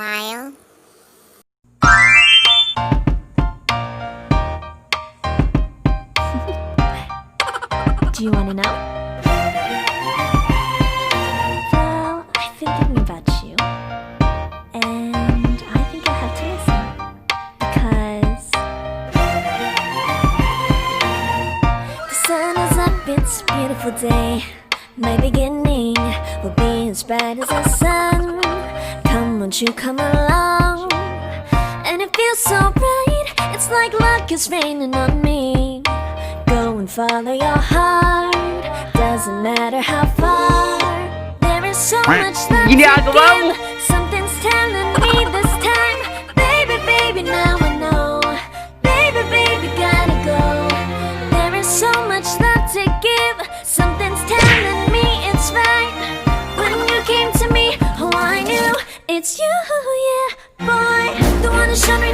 while. Do you want to know? Well, I've been thinking about you, and I think I'll have to listen. Because the sun is up, it's a beautiful day. My beginning will be as bright as the sun. Come, won't you come along? And it feels so bright, it's like luck is raining on me. Go and follow your heart, doesn't matter how far. There is so much love to give. Something's telling me this time. Baby, baby, now I know. Baby, baby, gotta go. There is so much love to give. Something's telling me it's right. When you came to me, oh, I knew it's you, yeah, boy. The one who showed me